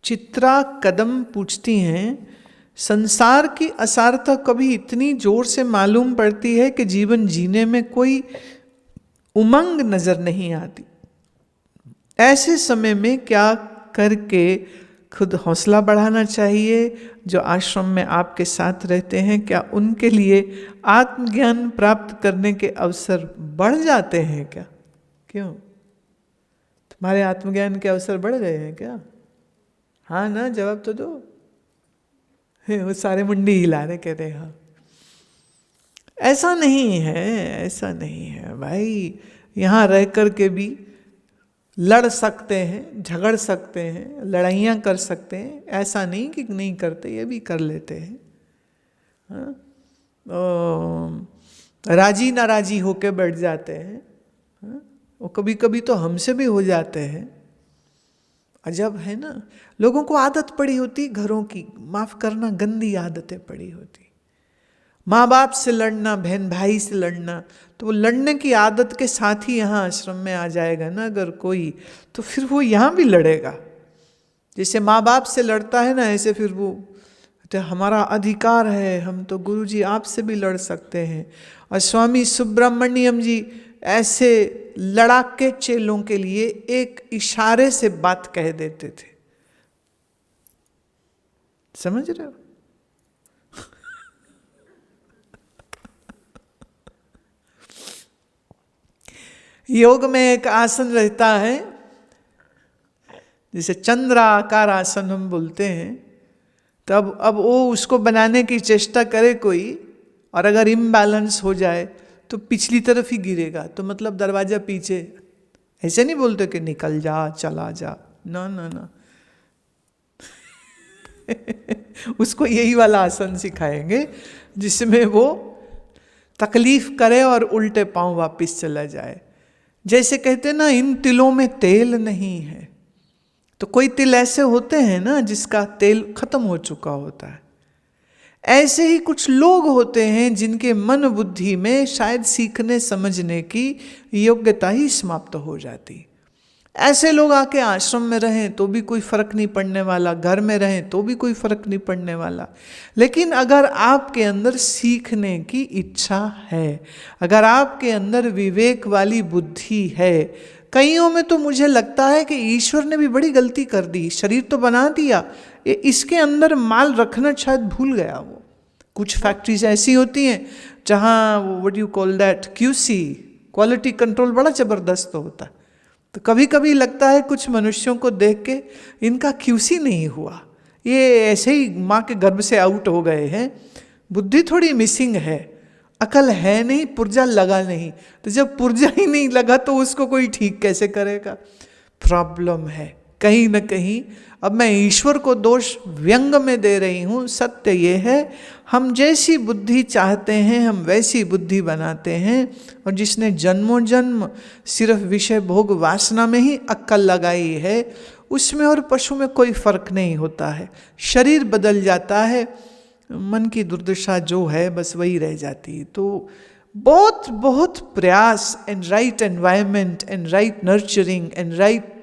चित्रा कदम पूछती हैं, संसार की असारता कभी इतनी जोर से मालूम पड़ती है कि जीवन जीने में कोई उमंग नजर नहीं आती। ऐसे समय में क्या करके खुद हौसला बढ़ाना चाहिए? जो आश्रम में आपके साथ रहते हैं, क्या उनके लिए आत्मज्ञान प्राप्त करने के अवसर बढ़ जाते हैं क्या? क्यों, तुम्हारे आत्मज्ञान के अवसर बढ़ गए हैं क्या? हाँ ना, जवाब तो दो। वो सारे मुंडी हिला रहे, कहते हैं हाँ। ऐसा नहीं है, ऐसा नहीं है भाई। यहाँ रह कर के भी लड़ सकते हैं, झगड़ सकते हैं, लड़ाइयाँ कर सकते हैं। ऐसा नहीं कि नहीं करते, ये भी कर लेते हैं। हाँ? राजी नाराजी होके बैठ जाते हैं। हाँ? वो कभी कभी तो हमसे भी हो जाते हैं। अजब है ना, लोगों को आदत पड़ी होती घरों की, माफ करना, गंदी आदतें पड़ी होती। माँ बाप से लड़ना, बहन भाई से लड़ना, तो वो लड़ने की आदत के साथ ही यहाँ आश्रम में आ जाएगा ना अगर कोई, तो फिर वो यहाँ भी लड़ेगा। जैसे माँ बाप से लड़ता है ना, ऐसे फिर वो तो हमारा अधिकार है, हम तो गुरुजी आपसे भी लड़ सकते हैं। और स्वामी सुब्रमण्यम जी ऐसे लड़ाके चेलों के लिए एक इशारे से बात कह देते थे। समझ रहे हो? योग में एक आसन रहता है जिसे चंद्राकार आसन हम बोलते हैं। तब अब वो उसको बनाने की चेष्टा करे कोई, और अगर इम्बैलेंस हो जाए तो पिछली तरफ ही गिरेगा, तो मतलब दरवाजा पीछे। ऐसे नहीं बोलते कि निकल जा, चला जा, ना ना ना। उसको यही वाला आसन सिखाएंगे जिसमें वो तकलीफ करे और उल्टे पांव वापस चला जाए। जैसे कहते ना, इन तिलों में तेल नहीं है। तो कोई तिल ऐसे होते हैं ना जिसका तेल खत्म हो चुका होता है। ऐसे ही कुछ लोग होते हैं जिनके मन बुद्धि में शायद सीखने समझने की योग्यता ही समाप्त हो जाती। ऐसे लोग आके आश्रम में रहें तो भी कोई फर्क नहीं पड़ने वाला, घर में रहें तो भी कोई फर्क नहीं पड़ने वाला। लेकिन अगर आपके अंदर सीखने की इच्छा है, अगर आपके अंदर विवेक वाली बुद्धि है, कईयों में तो मुझे लगता है कि ईश्वर ने भी बड़ी गलती कर दी। शरीर तो बना दिया, इसके अंदर माल रखना शायद भूल गया वो। कुछ फैक्ट्रीज ऐसी होती हैं जहाँ what you call that, QC, quality control बड़ा जबरदस्त होता है। तो कभी कभी लगता है कुछ मनुष्यों को देख के, इनका क्यूसी नहीं हुआ, ये ऐसे ही माँ के गर्भ से आउट हो गए हैं, बुद्धि थोड़ी मिसिंग है, अकल है नहीं, पुर्जा लगा नहीं। तो जब पुर्जा ही नहीं लगा तो उसको कोई ठीक कैसे करेगा? प्रॉब्लम है कहीं ना कहीं। अब मैं ईश्वर को दोष व्यंग में दे रही हूँ, सत्य ये है हम जैसी बुद्धि चाहते हैं हम वैसी बुद्धि बनाते हैं। और जिसने जन्मों जन्म सिर्फ विषय भोग वासना में ही अक्कल लगाई है, उसमें और पशु में कोई फर्क नहीं होता है। शरीर बदल जाता है, मन की दुर्दशा जो है बस वही रह जाती। तो बहुत बहुत प्रयास and right environment and right nurturing and right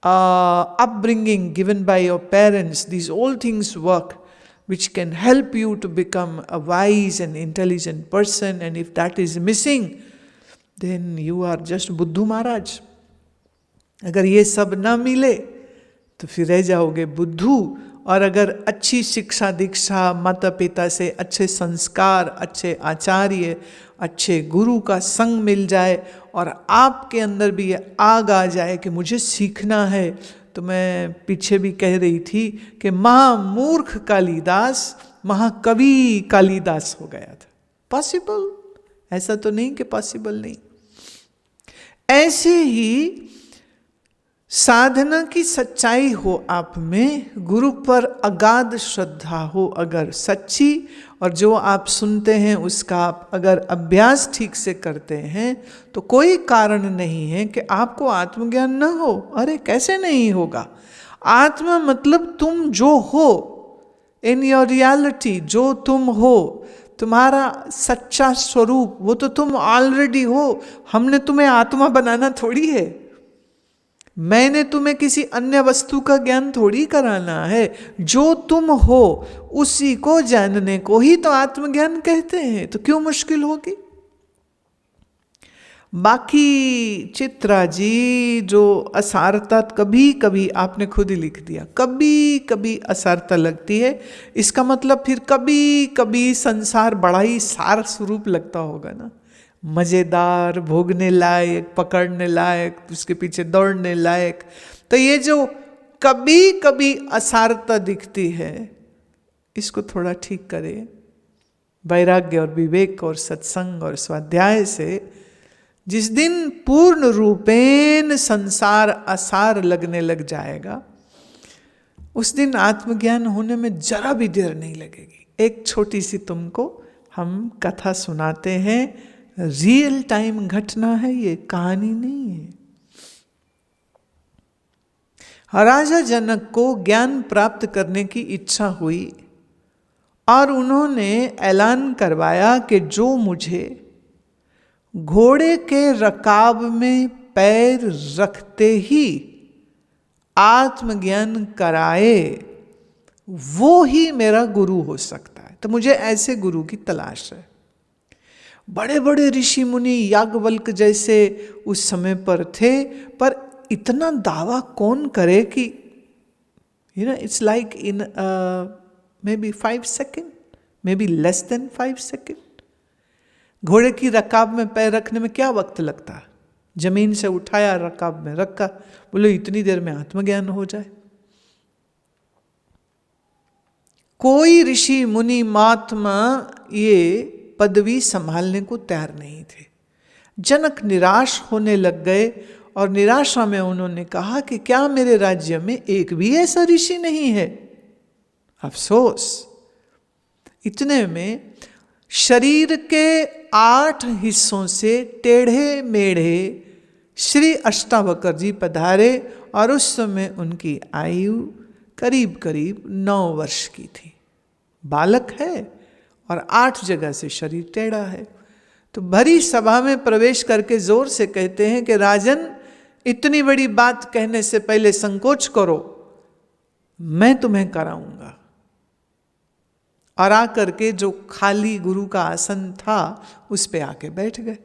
upbringing given by your parents, these all things work, which can help you to become a wise and intelligent person. And if that is missing, then you are just बुद्धू महाराज। अगर ये सब ना मिले तो फिर रह जाओगे बुद्धू। और अगर अच्छी शिक्षा दीक्षा, माता पिता से अच्छे संस्कार, अच्छे आचार्य, अच्छे गुरु का संग मिल जाए और आपके अंदर भी ये आग आ जाए कि मुझे सीखना है, तो मैं पीछे भी कह रही थी कि महामूर्ख कालिदास महाकवि कालिदास हो गया था। पॉसिबल? ऐसा तो नहीं कि पॉसिबल नहीं। ऐसे ही साधना की सच्चाई हो आप में, गुरु पर अगाध श्रद्धा हो अगर सच्ची, और जो आप सुनते हैं उसका आप अगर अभ्यास ठीक से करते हैं, तो कोई कारण नहीं है कि आपको आत्मज्ञान न हो। अरे कैसे नहीं होगा? आत्मा मतलब तुम जो हो, इन योर रियलिटी, जो तुम हो, तुम्हारा सच्चा स्वरूप, वो तो तुम ऑलरेडी हो। हमने तुम्हें आत्मा बनाना थोड़ी है। मैंने तुम्हें किसी अन्य वस्तु का ज्ञान थोड़ी कराना है, जो तुम हो उसी को जानने को ही तो आत्मज्ञान कहते हैं, तो क्यों मुश्किल होगी। बाकी चित्रा जी जो असारता कभी कभी आपने खुद ही लिख दिया, कभी कभी असारता लगती है, इसका मतलब फिर कभी कभी संसार बड़ा ही सार स्वरूप लगता होगा ना, मजेदार, भोगने लायक, पकड़ने लायक, उसके पीछे दौड़ने लायक। तो ये जो कभी कभी असारता दिखती है, इसको थोड़ा ठीक करें वैराग्य और विवेक और सत्संग और स्वाध्याय से। जिस दिन पूर्ण रूपेण संसार असार लगने लग जाएगा, उस दिन आत्मज्ञान होने में जरा भी देर नहीं लगेगी। एक छोटी सी तुमको हम कथा सुनाते हैं, रियल टाइम घटना है, ये कहानी नहीं है। राजा जनक को ज्ञान प्राप्त करने की इच्छा हुई और उन्होंने ऐलान करवाया कि जो मुझे घोड़े के रकाब में पैर रखते ही आत्मज्ञान कराए, वो ही मेरा गुरु हो सकता है। तो मुझे ऐसे गुरु की तलाश है। बड़े बड़े ऋषि मुनि याज्ञवल्क्य जैसे उस समय पर थे, पर इतना दावा कौन करे कि it's like in may be 5 second, may be less than 5 second. घोड़े की रकाब में पैर रखने में क्या वक्त लगता है, जमीन से उठाया, रकाब में रखा, बोले इतनी देर में आत्मज्ञान हो जाए। कोई ऋषि मुनि महात्मा ये पदवी संभालने को तैयार नहीं थे। जनक निराश होने लग गए और निराशा में उन्होंने कहा कि क्या मेरे राज्य में एक भी ऐसा ऋषि नहीं है। अफसोस। इतने में शरीर के 8 हिस्सों से टेढ़े मेढ़े श्री अष्टावक्र जी पधारे और उस समय उनकी आयु करीब करीब 9 वर्ष की थी। बालक है और 8 जगह से शरीर टेढ़ा है। तो भरी सभा में प्रवेश करके जोर से कहते हैं कि राजन, इतनी बड़ी बात कहने से पहले संकोच करो, मैं तुम्हें कराऊंगा। और आकर के जो खाली गुरु का आसन था उस पे आके बैठ गए।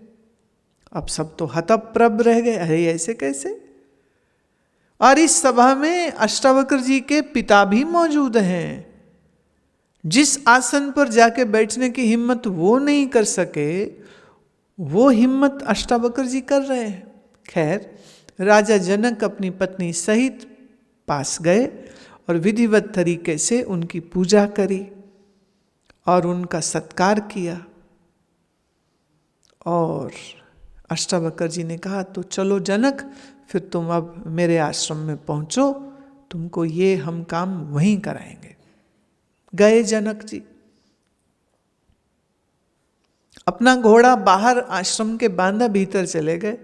अब सब तो हतप्रभ रह गए, अरे ऐसे कैसे। और इस सभा में अष्टावक्र जी के पिता भी मौजूद हैं। जिस आसन पर जाके बैठने की हिम्मत वो नहीं कर सके, वो हिम्मत अष्टावक्र जी कर रहे हैं। खैर, राजा जनक अपनी पत्नी सहित पास गए और विधिवत तरीके से उनकी पूजा करी और उनका सत्कार किया। और अष्टावक्र जी ने कहा, तो चलो जनक, फिर तुम अब मेरे आश्रम में पहुंचो, तुमको ये हम काम वहीं कराएंगे। गए जनक जी। अपना घोड़ा बाहर आश्रम के बांधा, भीतर चले गए।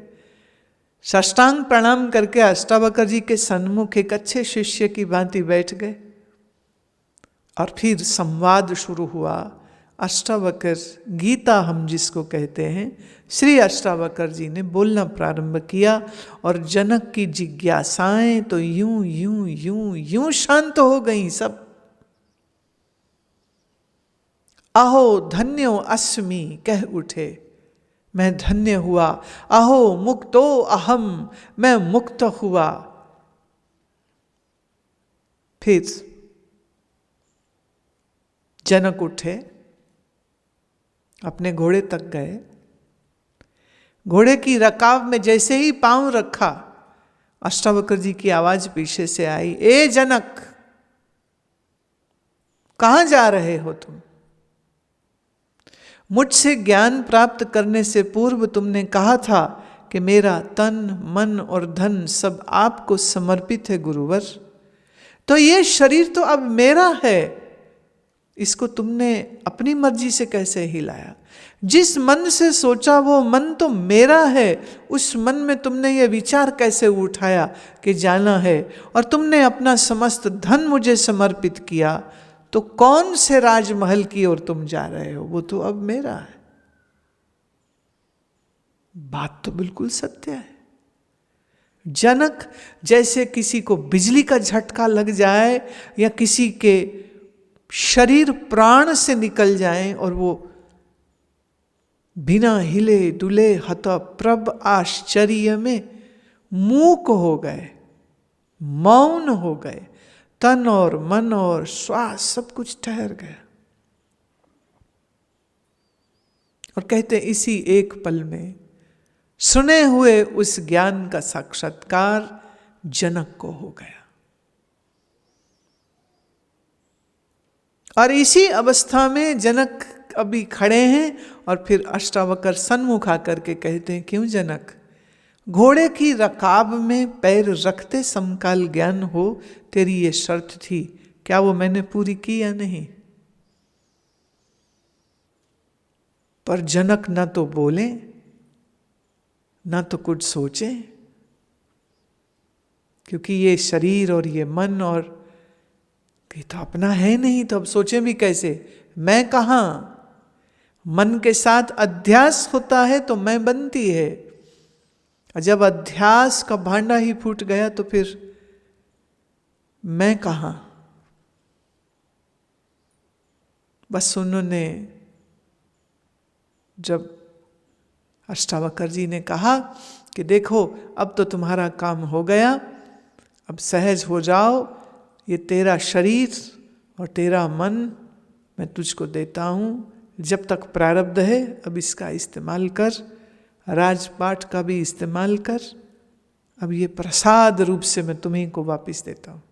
साष्टांग प्रणाम करके अष्टावक्र जी के सन्मुख एक अच्छे शिष्य की भांति बैठ गए और फिर संवाद शुरू हुआ। अष्टावक्र गीता हम जिसको कहते हैं, श्री अष्टावक्र जी ने बोलना प्रारंभ किया और जनक की जिज्ञासाएं तो यूं यूं यूं यूं शांत हो गईं सब। अहो धन्यो अस्मि कह उठे, मैं धन्य हुआ। अहो मुक्तो अहम, मैं मुक्त हुआ। फिर जनक उठे, अपने घोड़े तक गए। घोड़े की रकाब में जैसे ही पांव रखा, अष्टावक्र जी की आवाज पीछे से आई, ए जनक, कहां जा रहे हो तुम? मुझसे ज्ञान प्राप्त करने से पूर्व तुमने कहा था कि मेरा तन मन और धन सब आपको समर्पित है गुरुवर। तो ये शरीर तो अब मेरा है, इसको तुमने अपनी मर्जी से कैसे हिलाया? जिस मन से सोचा वो मन तो मेरा है, उस मन में तुमने ये विचार कैसे उठाया कि जाना है? और तुमने अपना समस्त धन मुझे समर्पित किया, तो कौन से राजमहल की ओर तुम जा रहे हो? वो तो अब मेरा है। बात तो बिल्कुल सत्य है। जनक जैसे किसी को बिजली का झटका लग जाए या किसी के शरीर प्राण से निकल जाए और वो बिना हिले डुले हतप्रभ आश्चर्य में मूक हो गए, मौन हो गए, तन और मन और श्वास सब कुछ ठहर गया। और कहते इसी एक पल में सुने हुए उस ज्ञान का साक्षात्कार जनक को हो गया। और इसी अवस्था में जनक अभी खड़े हैं और फिर अष्टावक्र सन्मुख आकर के कहते हैं, क्यों जनक, घोड़े की रकाब में पैर रखते समकाल ज्ञान हो, तेरी ये शर्त थी, क्या वो मैंने पूरी की या नहीं? पर जनक ना तो बोले ना तो कुछ सोचे, क्योंकि ये शरीर और ये मन और ये तो अपना है नहीं, तो अब सोचे भी कैसे? मैं कहाँ? मन के साथ अध्यास होता है तो मैं बनती है, और जब अध्यास का भांडा ही फूट गया तो फिर मैं कहाँ? बस उन्होंने जब अष्टावक्र जी ने कहा कि देखो अब तो तुम्हारा काम हो गया, अब सहज हो जाओ, ये तेरा शरीर और तेरा मन मैं तुझको देता हूँ, जब तक प्रारब्ध है अब इसका इस्तेमाल कर, राजपाट का भी इस्तेमाल कर, अब ये प्रसाद रूप से मैं तुम्हीं को वापस देता हूँ।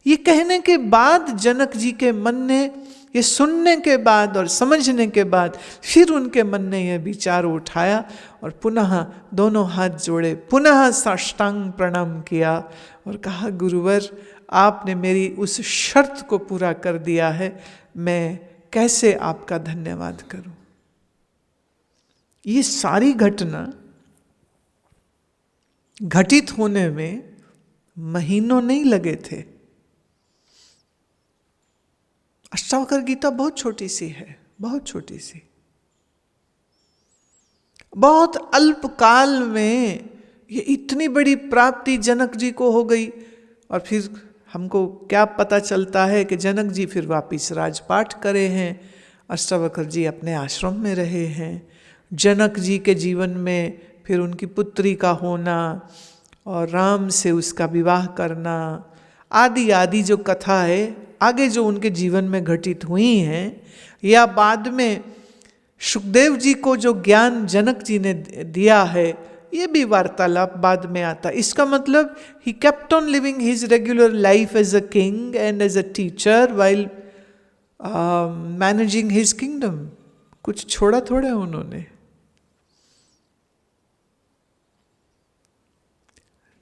ये कहने के बाद जनक जी के मन ने, ये सुनने के बाद और समझने के बाद फिर उनके मन ने यह विचार उठाया और पुनः दोनों हाथ जोड़े, पुनः साष्टांग प्रणाम किया और कहा, गुरुवर आपने मेरी उस शर्त को पूरा कर दिया है, मैं कैसे आपका धन्यवाद करूं। ये सारी घटना घटित होने में महीनों नहीं लगे थे। अष्टावक्र गीता बहुत छोटी सी है, बहुत छोटी सी, बहुत अल्प काल में ये इतनी बड़ी प्राप्ति जनक जी को हो गई। और फिर हमको क्या पता चलता है कि जनक जी फिर वापिस राजपाट करे हैं, अष्टावक्र जी अपने आश्रम में रहे हैं। जनक जी के जीवन में फिर उनकी पुत्री का होना और राम से उसका विवाह करना आदि आदि जो कथा है आगे जो उनके जीवन में घटित हुई हैं, या बाद में सुखदेव जी को जो ज्ञान जनक जी ने दिया है, ये भी वार्तालाप बाद में आता। इसका मतलब ही kept on living his regular life as a king and as a teacher while managing his kingdom. कुछ छोड़ा थोड़ा उन्होंने।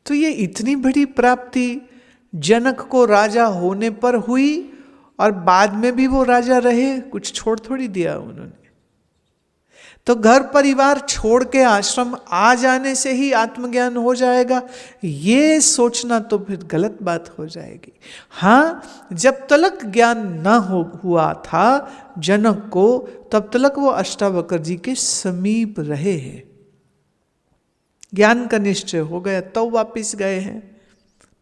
तो ये इतनी बड़ी प्राप्ति जनक को राजा होने पर हुई और बाद में भी वो राजा रहे, कुछ छोड़ थोड़ी दिया उन्होंने। तो घर परिवार छोड़ के आश्रम आ जाने से ही आत्मज्ञान हो जाएगा, ये सोचना तो फिर गलत बात हो जाएगी। हाँ, जब तलक ज्ञान न हुआ था जनक को, तब तलक वो अष्टावक्र जी के समीप रहे हैं। ज्ञान का निश्चय हो गया तो वापिस गए हैं।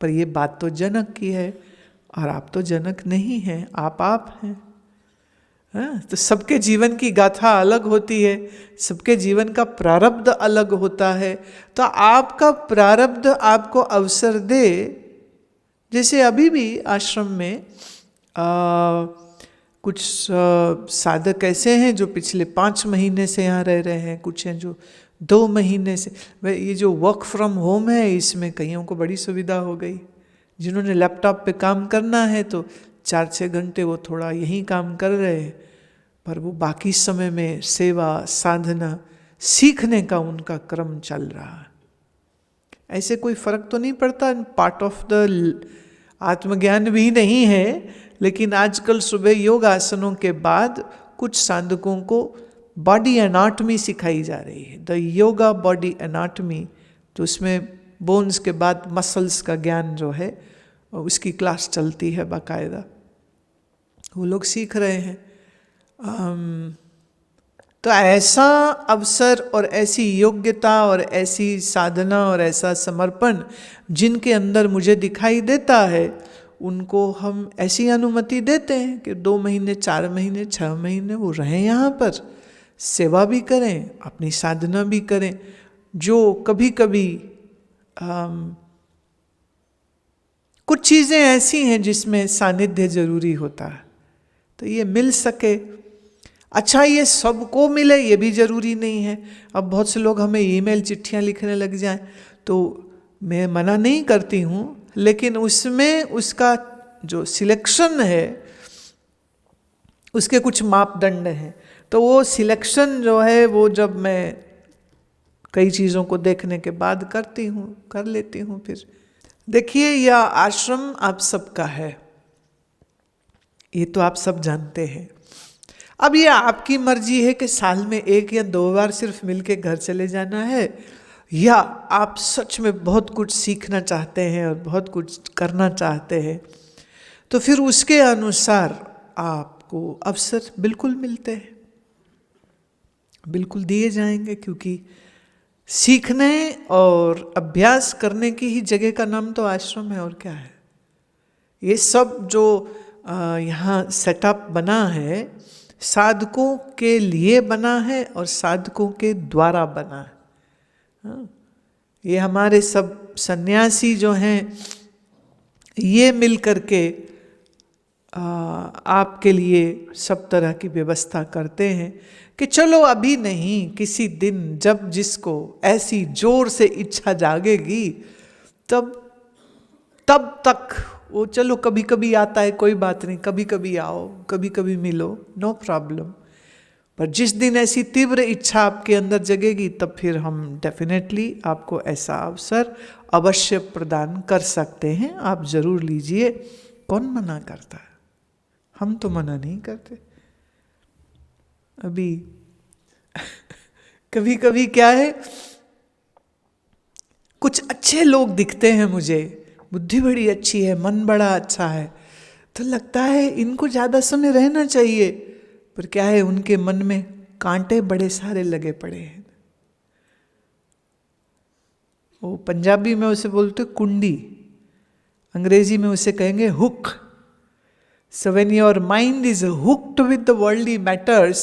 पर ये बात तो जनक की है और आप तो जनक नहीं हैं, आप हैं। तो सबके जीवन की गाथा अलग होती है, सबके जीवन का प्रारब्ध अलग होता है। तो आपका प्रारब्ध आपको अवसर दे, जैसे अभी भी आश्रम में कुछ साधक ऐसे हैं जो पिछले 5 महीने से यहाँ रह रहे हैं, कुछ हैं जो 2 महीने से। ये जो वर्क फ्रॉम होम है, इसमें कईयों को बड़ी सुविधा हो गई। जिन्होंने लैपटॉप पे काम करना है तो 4-6 घंटे वो थोड़ा यहीं काम कर रहे हैं, पर वो बाकी समय में सेवा साधना सीखने का उनका क्रम चल रहा है। ऐसे कोई फर्क तो नहीं पड़ता, पार्ट ऑफ द आत्मज्ञान भी नहीं है। लेकिन आजकल सुबह योग आसनों के बाद कुछ साधकों को बॉडी एनाटमी सिखाई जा रही है, द योगा बॉडी एनाटमी। तो उसमें बोन्स के बाद मसल्स का ज्ञान जो है उसकी क्लास चलती है बाकायदा, वो लोग सीख रहे हैं। तो ऐसा अवसर और ऐसी योग्यता और ऐसी साधना और ऐसा समर्पण जिनके अंदर मुझे दिखाई देता है, उनको हम ऐसी अनुमति देते हैं कि 2 महीने, 4 महीने, 6 महीने वो रहें यहाँ पर, सेवा भी करें, अपनी साधना भी करें। जो कभी कभी कुछ चीज़ें ऐसी हैं जिसमें सानिध्य जरूरी होता है, तो ये मिल सके। अच्छा, ये सबको मिले ये भी जरूरी नहीं है। अब बहुत से लोग हमें ईमेल, चिट्ठियाँ लिखने लग जाएं, तो मैं मना नहीं करती हूँ, लेकिन उसमें उसका जो सिलेक्शन है उसके कुछ मापदंड हैं। तो वो सिलेक्शन जो है वो जब मैं कई चीज़ों को देखने के बाद कर लेती हूँ। फिर देखिए, यह आश्रम आप सबका है, ये तो आप सब जानते हैं। अब ये आपकी मर्जी है कि साल में 1 या 2 बार सिर्फ मिलके घर चले जाना है, या आप सच में बहुत कुछ सीखना चाहते हैं और बहुत कुछ करना चाहते हैं, तो फिर उसके अनुसार आपको अवसर बिल्कुल मिलते हैं, बिल्कुल दिए जाएंगे। क्योंकि सीखने और अभ्यास करने की ही जगह का नाम तो आश्रम है, और क्या है। ये सब जो यहाँ सेटअप बना है, साधकों के लिए बना है और साधकों के द्वारा बना है। ये हमारे सब सन्यासी जो हैं, ये मिल करके आपके लिए सब तरह की व्यवस्था करते हैं कि चलो अभी नहीं, किसी दिन जब जिसको ऐसी जोर से इच्छा जागेगी तब तक वो, चलो कभी कभी आता है, कोई बात नहीं, कभी कभी आओ, कभी कभी मिलो, नो प्रॉब्लम। पर जिस दिन ऐसी तीव्र इच्छा आपके अंदर जगेगी, तब फिर हम डेफिनेटली आपको ऐसा अवसर अवश्य प्रदान कर सकते हैं। आप जरूर लीजिए, कौन मना करता है, हम तो मना नहीं करते। अभी कभी कभी क्या है, कुछ अच्छे लोग दिखते हैं मुझे, बुद्धि बड़ी अच्छी है, मन बड़ा अच्छा है, तो लगता है इनको ज़्यादा समय रहना चाहिए, पर क्या है, उनके मन में कांटे बड़े सारे लगे पड़े हैं। वो पंजाबी में उसे बोलते कुंडी, अंग्रेजी में उसे कहेंगे hook. So when your mind is hooked with the worldly matters,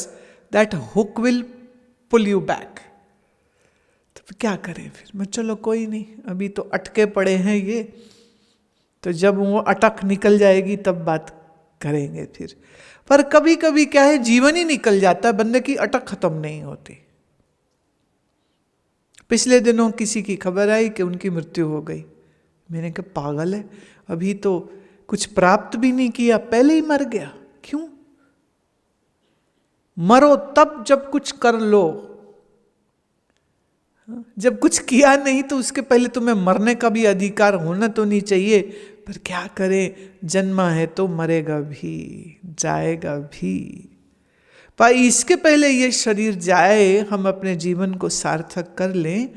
that hook will pull you back. तो क्या करें फिर, मैं चलो कोई नहीं, अभी तो अटके पड़े हैं ये, तो जब वो अटक निकल जाएगी तब बात करेंगे फिर। पर कभी कभी क्या है, जीवन ही निकल जाता है, बंदे की अटक खत्म नहीं होती। पिछले दिनों किसी की खबर आई कि उनकी मृत्यु हो गई। मैंने कहा पागल है, अभी तो कुछ प्राप्त भी नहीं किया, पहले ही मर गया। क्यों मरो? तब जब कुछ कर लो, जब कुछ किया नहीं तो उसके पहले तुम्हें मरने का भी अधिकार होना तो नहीं चाहिए। पर क्या करें, जन्मा है तो मरेगा भी, जाएगा भी। पर इसके पहले ये शरीर जाए, हम अपने जीवन को सार्थक कर लें,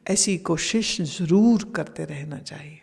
ऐसी कोशिश जरूर करते रहना चाहिए।